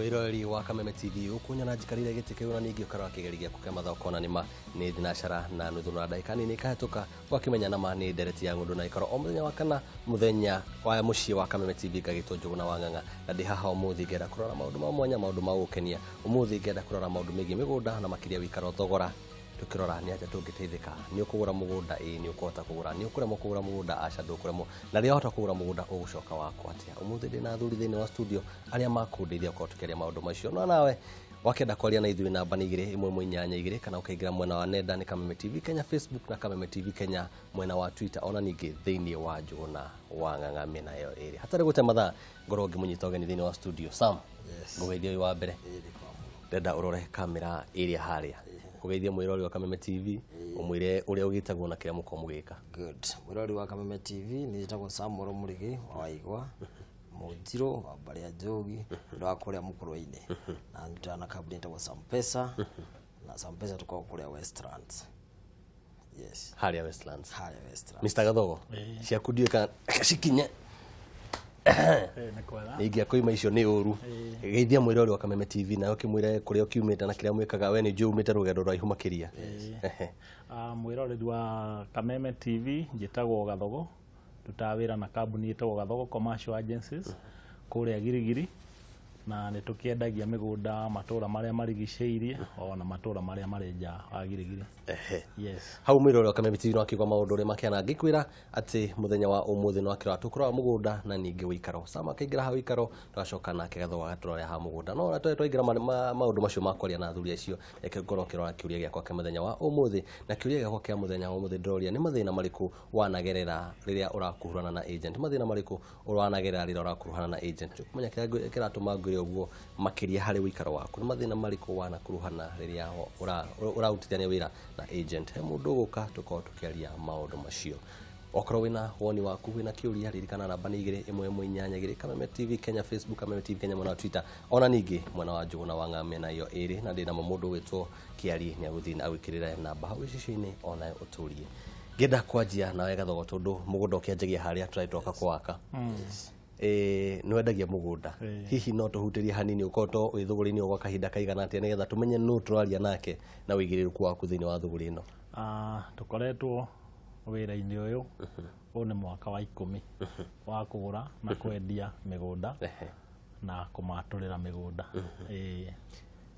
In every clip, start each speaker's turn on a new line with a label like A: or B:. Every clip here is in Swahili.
A: mwirori wa Kameme TV ukunyana njikarire giti kiu na ningi ukara kigerigia kukia mathoko na nima ni dinashara na nuthu na ndaika nini kahituka wakimenya nama ni ndereti ya ngundu na ikoro o muthenya wa kana muthenya wa mucii wa Kameme TV ngagitwo Njuguna wa Ng'ang'a na ndi haha umuthi ngenda kurora maundu ma mwanya maundu ma gukenia umuthi ngenda kurora maundu megi migunda na makiria wikaro thogora tukirora ni atia tungiteithika ni ukugura mugunda ni ukota kugura ni ukuremo kugura mugunda aca ndukuremo na ria hota kugura mugunda ugucoka wako atia umuthi ndina thuri thini wa studio aria makundeithia ko tukeria maundu macio no nawe wakenda kwaria na ithui namba ni 212 kana ukaingira mwena wa nenda ni Kameme TV Kenya Facebook na Kameme TV Kenya mwena wa Twitter ona ningi thiini wa Njuguna wa Ng'ang'a mena yo area hatari gute mathaa ngoro ngimunyita ogeni thiini wa studio Sam ngugeithio wa mbere ndenda urore kamera area haria kugeithia mwirori wa Kameme TV umwire uria ugitagwo na kiria muko mugika
B: good mwirori wa Kameme TV ni jitagwo Sam Murigi wa Igwa Mutiro wa Baria Jogi ndo akuria mukurwa-ini na ntana kabuni ntagwo Sampesa na Sampesa tukao kuria Westlands yes
A: haria Westlands
B: Mr.
A: Gathogo cia kudieka cikinye Igia koima icio ni uru geithia mwirori wa Kameme TV na ukimwire kuria ukiumita na kiria mwikaga we ni njuu umite rugendo rwa ihumakiria
C: mwirori wa Kameme TV njitagwo Gathogo tutawira na kabuni itagwo Gathogo Commercial Agencies kuria Girigiri na nitukiendagia migunda matura maria marigiceirie ona matura maria marenja wa Girigiri yes
A: hau mwirori wa Kameme TV no akigwa maundu ri makiana ngikwira ati muthenya wa umuthi no akira tukura mugunda na ningi wikaro sama kaingira ha wikaro twacoka nake Gathogo agaturora ha mugunda no na twaingira maundu macio makwaria na thuri acio eke ngoro kirora kiuria giakwa ke muthenya wa umuthi na kiuria giakwa ke muthenya wa umuthi ndoria ni mathina mariku wanagerera riria urakuhurana na agent mathina mariku uranagerera riria urakuhurana na agent kumenya kiratuma uguo makiria hari wikaro waku ni mathina mariku wanakuruhana riria urautithania wira na agent he mundu guka tukao tukiaria maundu macio okorwo wina woni waku wina kiuria ririkana namba ni 212 Kameme TV Kenya Facebook Kameme TV Kenya mwena wa Twitter ona ningi mwena wa Njuguna wa Ng'ang'a mena iyo iri na ndina mundu witwo Kiari ni aguthina awikirira namba hau icicio-ini ona uturie ngenda kwanjia nawe Gathogo tondu mugunda ukianjagia haria turaitoka kwaka no endagia mugunda hihi no tuhutiria hanini ukoto withuguri-ini ogwa kahinda kaigana atia nigetha tumenye no turaria nake na wigiriruku waku thiini wa thuguri ino
C: tukoretwo wira-ini uyu ni mwaka wa 10 wa kugura na kwendia migunda na kumaturira migunda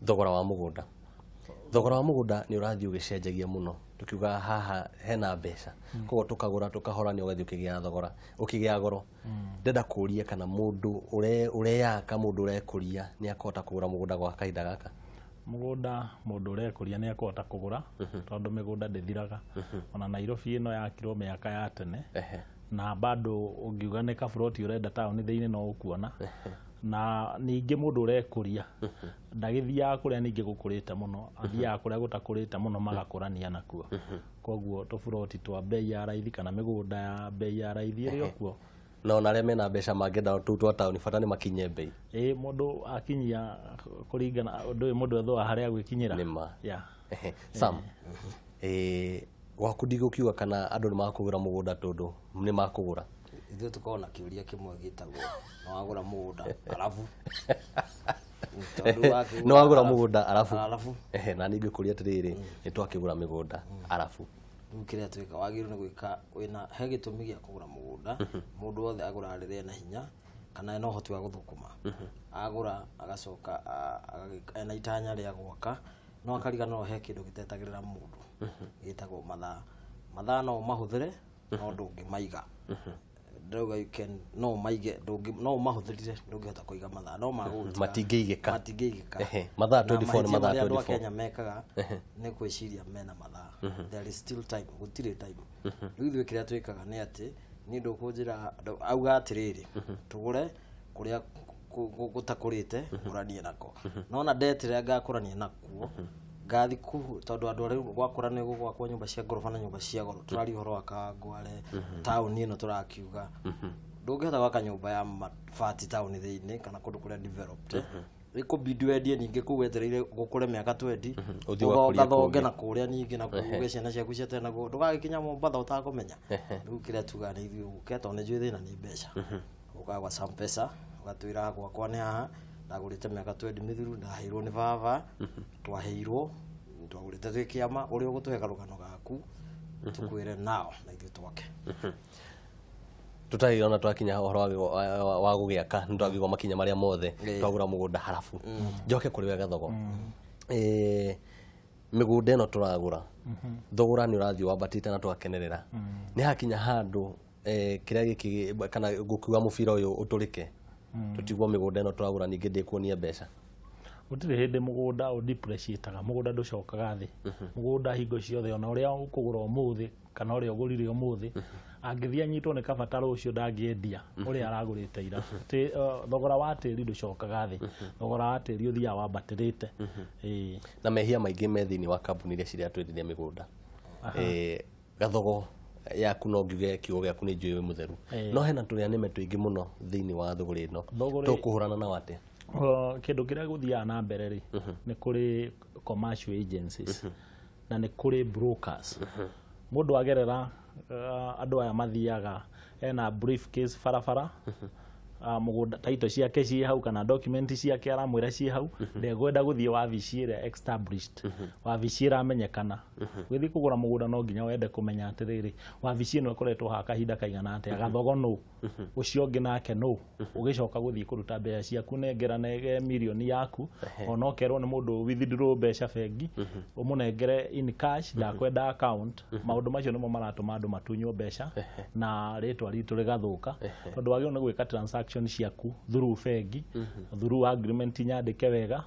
A: thogora wa mugunda ni urathii ugicenjagia muno tukiuga haha hena mbeca koguo tukagura tukahora ni ugathii ukigia thogora ukigia goro ndenda kuria kana mundu ureyaka mundu urekuria ni akota kugura mugunda gwa kahinda gaka
C: mundu urekuria ni akota kugura tondu migunda ndithiraga ona Nairobi ino yakirwo miaka ya tene na bado ungiuga ni kaburoti urenda town thiini no ukuona na ningi mundu urekuria ndagithia kuria ningi gukurite muno athia kuria gutakurite muno magakurania nakuo koguo tuburoti twa bei ya raithi kana migunda ya bei ya raithi iri okuo
A: no na reme na mbeca mangenda tu twa town fatani makinye bei
C: mundu akinyia kuringana undu mundu etho haria gwikinyira
A: nima Sam wakudigo kiwa kana andu ni makugura mugunda tondu ni makugura
B: ithu tukona kiuria kimwe gitagwo no agura mugunda arafu
A: no agura mugunda arafu na ningi kuria tiriri ni twakigura migunda arafu
B: kiria twika wagiru ni gwika wina he gitumi gia kugura mugunda mundu wothe agura riria na hinya kana no hoti wa guthukuma agura agacoka ena itanya ria gwaka no akariga no he kindu gitetagirira mundu gitagwo mathaa no mahuthire no ndungimaiga ndauga you can no maige no mahuthirire ndungihota kuiga mathaa no maguta
A: matingigika mathaa 24 ni mathaa 24
B: Kenya mekaga ni kwiciria mena mathaa there is still time gutire time ithuĩ kiria twikaga ni ati ni ndukunjira auga atiriri tugure kuria gutakurite nguranie nako nona ndetire ngakurania nakuo gathi ku tondu andu ari gwakurania gwakwa nyumba cia ngorofa na nyumba cia goro turari horo akangware town ino turakiuga ndungihota gwaka nyumba ya mabati town thiini kana kundu kuria developed iko bidii wedie ninge kuwetereire gukure miaka 20 ugathoge na kuria ninge na kuuge ciana ciaku cia tena go ndugagikinya Mombatha utakumenya riu kiria tuga ni ithuĩ uke tondu njui thina ni mbeca ukagwa Sampesa ugatwira gwakwa ni haha ndagurite miaka 20 mithiru ndaheirwo ni baba twaheirwo twagurite twi kiama uri ugutuhe karugano gaku tukwire nao na ithu twake
A: tutaiona twakinya horo wa gugiaka ntwagirwo makinya maria mothe twagura mugunda harafu njoke kuri wega thogo migunda ino turagura thogora ni urathio wambatite na twakenerera ni hakinya handu kiria giki kana gukuwa mubira uyu uturike tutigwo migunda ino turagura ningi ndikuonia mbeca
C: gutire hindi mugunda o depreciataga mugunda nducokaga thi mugunda hingo ciothe ona uria ukugura umuthi kana uria ugurire umuthi angithia nyitwo ni kabataro ucio ndangiendia uria aragurite ira ti thogora wa tiri nducokaga thi thogora wa tiri uthia wambatirite
A: na mehia maingi methini wa kambuni iria ciria twendithia migunda gathogo yaku no ngiuge kiugo gyaku ni njui mutheru no hena turia nime tuingi muno thini wa thogori ino tukuhurana na wate
C: kindu kiria guthia na mbere ri ni kuri commercial agencies na ni kuri brokers mundu agerera andu aya mathiaga ena briefcase farafara mugunda taito ciake ci hau kana document ciake aramwira ci hau ndegwenda guthie wabici ire established wabici amenyekana gwithi kugura mugunda no nginya wende kumenya atiriri wabici no ikoretwo ha kahinda kaigana ate agathogo no ucio ngi nake no ugicoka guthie kuruta mbeca ciaku nengera nege milioni yaku ona okerwo ni mundu withdraw mbeca bengi umunengere in cash ndakwenda account maundu macio nimo maratuma andu matunywo mbeca na ritwa ritu rigathuka tondu wagio ni gwika transaction ciaku through bengi through agreement nyandike wega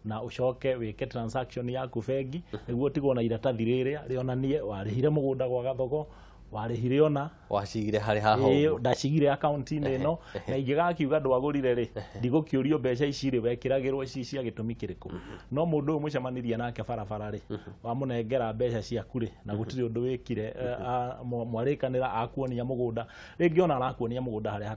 C: na ucoke wike transaction yaku bengi niguo tigwo na iratathi riria rionanie warihire mugunda gwa gathogo warihire ona
A: wacigire hari haho
C: ndacigire account ine no na ingigakiuga ndwagurire ri ndigukiurio mbeca ici ri wekiragirwo ici cia gitumi kiriku no mundu uyu mucemanirie nake barabara ri wamunengera mbeca ciaku ri na gutiri undu wikire mwarikanira akuonia mugunda ringi ona arakuonia mugunda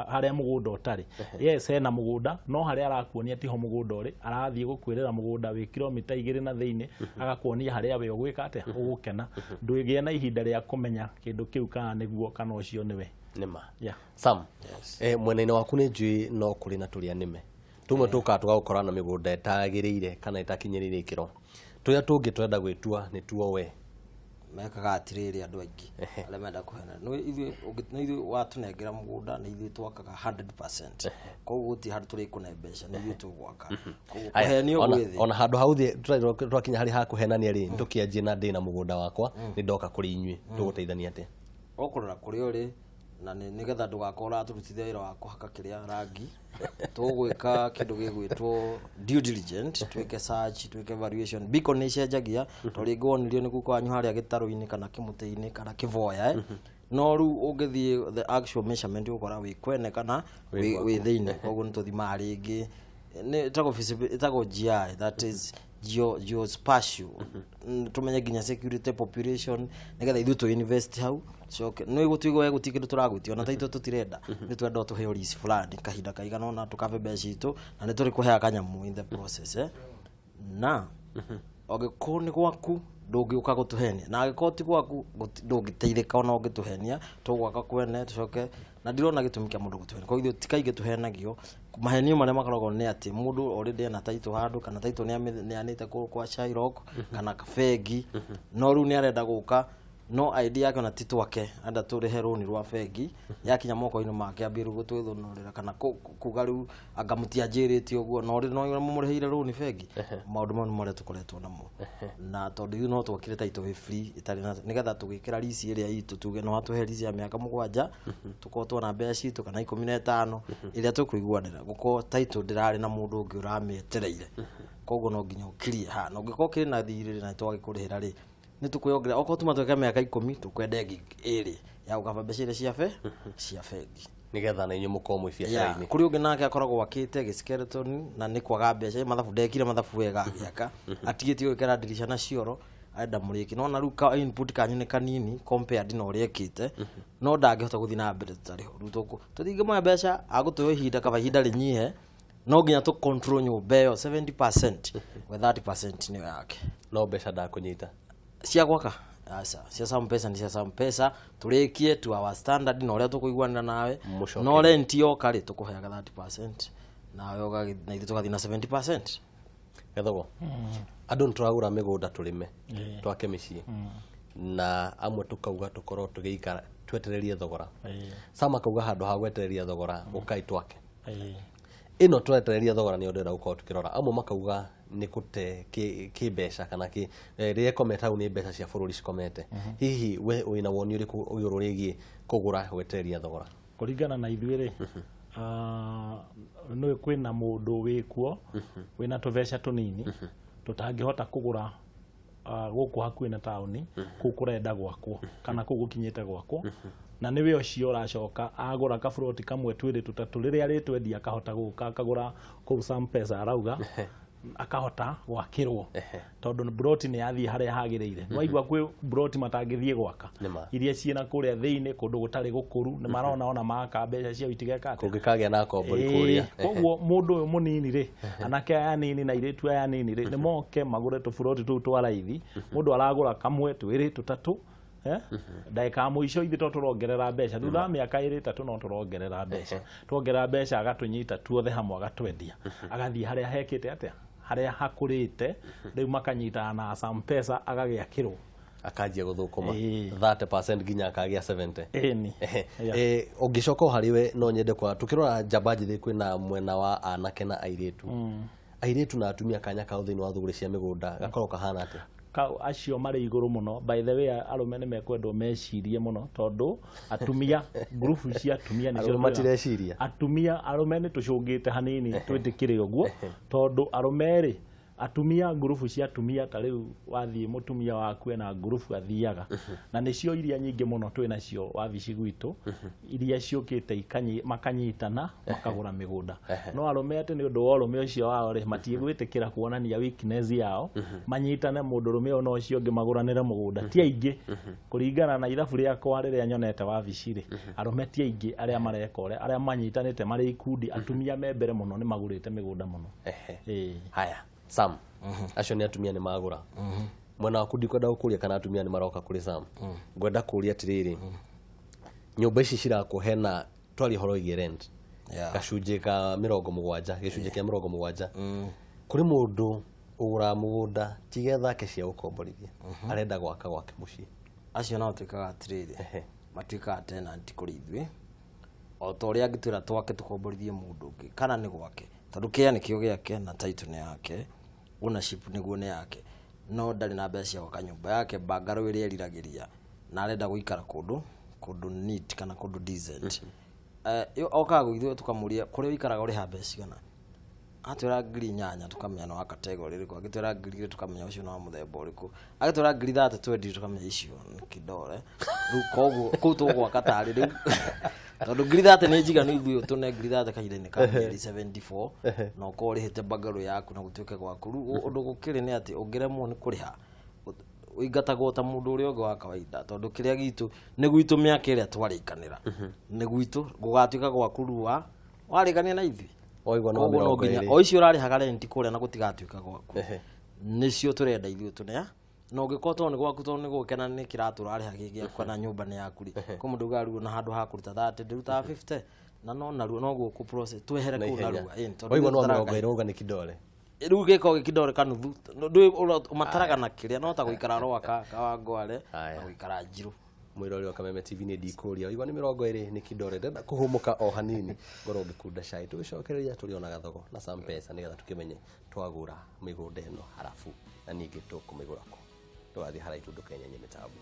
C: haria mugunda utari yes ena mugunda no haria arakuonia tiho mugunda uri arathie gukwirira mugunda wi kilomita 2 na thiini agakuonia haria we ugwika ate ugukena ndwigie na ihinda ria kumenya kindu kiu kana niguo kana ucio niwe
A: nima Sam mwene-ini waku ni njui no kuri na turia nime tumwe tuka tugakora na migunda etagiriire kana etakinyirire ikiro tuya tungi twenda gwitua ni tuo we
B: mekaga atiriri andu aingi ale menda kuhena no ithu watunengera mugunda ni ithu twakaga 100% koguo guti handu turi kunembesha ni ithu tugwaka koguo kuhenio gwithi
A: ona handu hauthi twakinya hari ha kuhenania ri tukianjie na ndina mugunda wakwa ni ndoka kuri inyui tuguteithania ate
B: okurora kuri uri na nigetha ndugakora turutithia wira wa kuhaka kiria rangi tugwika kindu gigwitwo due diligence twike search twike evaluation beacon ni cenjagia turingonirio ni guko anyu haria gitaru-ini kana kimuti-ini kana kivoya no ru ungithie the actual measurement ukora wi kwene kana wi thiini koguo nituthima ringi ni tago GI that is geospatial tumenye ginya security population nigetha ithu tu invest hau so no igutigo gutikira turaguti ona taito tutirenda ni twenda tuhe olisi fulani kahinda kaigana ona tukave mbeca itu na ni turi kuhea kanyamu in the process na ogikoni gwaku ndungiuka gutuhenia na agikoti gwaku ndungiteithika ona ungituhenia tugwaka kwene tucoke na ndirona gitumi kia mundu gutuhenia kwa hivyo tikaige tuhenagio mahenio maria makoragwo ni ati mundu already na taito handu kana taito ni anite kwa Shylock kana kafegi no ru ni arenda guka no idea yake na titu wake anda turihe runi rwa bengi yakinya moko-ini make ambiru gutwithunurira kana kugaru agamutia njiriti uguo no ri no mumuriheire runi bengi maundu mau maria tukoretwo namo na tondu no twakire taito we free itari na nigetha tugikira risi iria itu tuge no atuhe risi ya miaka 7 tukotwo na mbeca citu kana 15 iria tukuiguanira guko taito ndirari na mundu ungi uramietereire koguo no nginya ukirie ha no ngiko kiri na thiriri na twagikurihira ri ni tukuyongerera oko tumatweka miaka 10 tukwenda iri ya ukaba mbeca cia bengi
A: nigetha na inyu mukomo biacara-ini
B: kuri ungi nake akoragwo wakite skeleton na ni kwaga mbeca mathabu ndekire mathabu wega giaka atigiti gwikira dirisha na cioro aenda muriki no na ruka input kanyu ni kanini compared na uria ekite no ndangihota guthi na mbere tutari rutuko tuthinge mwa mbeca agutuhe ihinda kaba ihinda rinyihe no nginya tu control nyumba yo 70% with 30% ni yake
A: no mbeca ndakunyita
B: cia gwaka asa cia Sampesa ni cia Sampesa turikie tu our standard no ria tukuiguana nawe no rent yo kari tukuheaga 30% nawe na ithu tugathi na 70%.
A: Gathogo andu nturagura migunda turime twake micii na amwe tukauga tukorwo tugiikara twetererie thogora sama kauga handu ha gwetereria thogora ukai twake ino twetereria thogora ni ndira gukorwo tukirora amwe makauga ni kute ki besha kana ki rie kometa uni besha cia bururi cikomete hihi we wina woni uriku uyuru rigie kugura gwetereria thogora
C: kuringana na ithuĩ no kwina mundu wikuo wina tubesha tunini tutangihota kugura guku hakuhi na tauni ku kurenda gwakwo kana ku gukinyite gwakwo na niwe ucio uracoka agura kaburoti kamwe twiri tutatu riria ritwendia akahota guka akagura ku some pesa arauga akahota gwakirwo tondu broti ni yathii haria hagiriire waigwa kwi broti matangithie gwaka iria ciena kuria thiini kundu gutari gukuru ni marona ona maka mbeca cia itigeka
A: kungikagia na kombori kuria
C: koguo mundu uyu munini ri anake aya nini na iretu aya nini ri ni moke magure tuburoti tu twa raithi mundu aragura kamwe twiri tutatu ndaika muico ithi to turongerera mbeca thutha miaka 3 no turongerera mbeca tuongerera mbeca agatunyita tuothe hamwe agatwendia agathii haria hekite atia haria hakurite riu makanyita na some pesa agagiakirwo
A: akanjia guthukuma 30% ginya akagia 70 ungicoka hariwe no nyende kwa tukirora Jabaji thi kwina mwena wa anake na airetu airetu na atumia kanya ka uthini wa thuguri cia migunda gakorwo kahana ati
C: acio mari iguru muno by the way arume ni mekwendwo mecirie muno tondu atumia group cia atumia ni cio
A: matireciria
C: atumia arume ni tucungite hanini twindikire uguo tondu arume ri atumia group cia atumia ta riu wathie mutumia waku na group athiaga na nicio iria nyingi muno twina cio wabici gwitu iria ciukite makanyitana makagura migunda no arume ati ni undu wa urume ucio wao ri matigwitikira kuonania weakness yao manyitane mundu rume ono ucio ngi maguranire mugunda ti aingi kuringana na ithabu riakwa riria nyonete wabici ri arume ti aingi aria marekore aria manyitanite mari ikundi atumia membere muno ni magurite migunda muno
A: haya Sam acio ni atumia ni magura mwena waku ndikwenda gukuria kana atumia ni maroka kuri Sam ngwenda kuria atiriri nyumba ici cirakuhe na twari horo igi rent gacunjĩ ka 70 gicunjĩ kia 70 kuri mundu ugura mugunda tigetha ke cia ukomborithia arenda gwaka gwake mucii
B: acio no twikaga atiriri matwikaga tenant kuri ithuĩ o to ria ngitwira twake tukomborithie mundu ungi kana ni gwake tondu kia ni kio giake na title ni yake ownership niguo ni yake no ndari na mbeca gwaka nyumba yake bangaro iria eriragiria na arenda guikara kundu neat kana kundu decent oka gwithio tukamuria kuri uikaraga uri ha mbeca kana atwira ngiri 8 tukamenya no category riko agitwira ngiri tukamenya ucio no muthemba uriku agitwira ngiri 30 tukamenya icio kidore ru koguo kutu gwaka tari riu tondu ngiri 30 ni njiganu ithuĩ tune ngiri 30 kahinda-inĩ ka 74 no ko urihite bagaru yaku na gutuike gwaku undu gukiri ni ati ungiremwo ni kuriha uingatagwo ta mundu uria ungi wa kawaida tondu kiria gitu ni gwitu miaka iria twarikanira ni gwitu gugatuika gwaku ruwa warikania na ithuĩ
A: oigwa no 20
B: o icio urarihaga rent kuria na gutigatuika gwaku nicio turenda ithuĩ tunea no gikoto ni gwaku to ni gukena ni kiratu rari hagigia kana nyumba ni yakuri ko mundu garu na handu ha kuruta 30 ndiruta 50 na no naruo no guku process twehere ku naruo
A: oigwa no 20 uga ni kidole
B: riu giko kidole kanuthu ndu mataraga na kiria no ta guikara rwaka kawangware na guikara njiru
A: mwirori wa Kameme TV ni ndikuria oigwa ni 20 ni kidole ndenda kuhumuka o hanini ngoro ngikunda cai tugicokereria turionaga thogo na some pesa nigetha tukimenye twagura migunda ino harafu na ningi tukumigura ko twathi haraitu ndukenyenye mitabu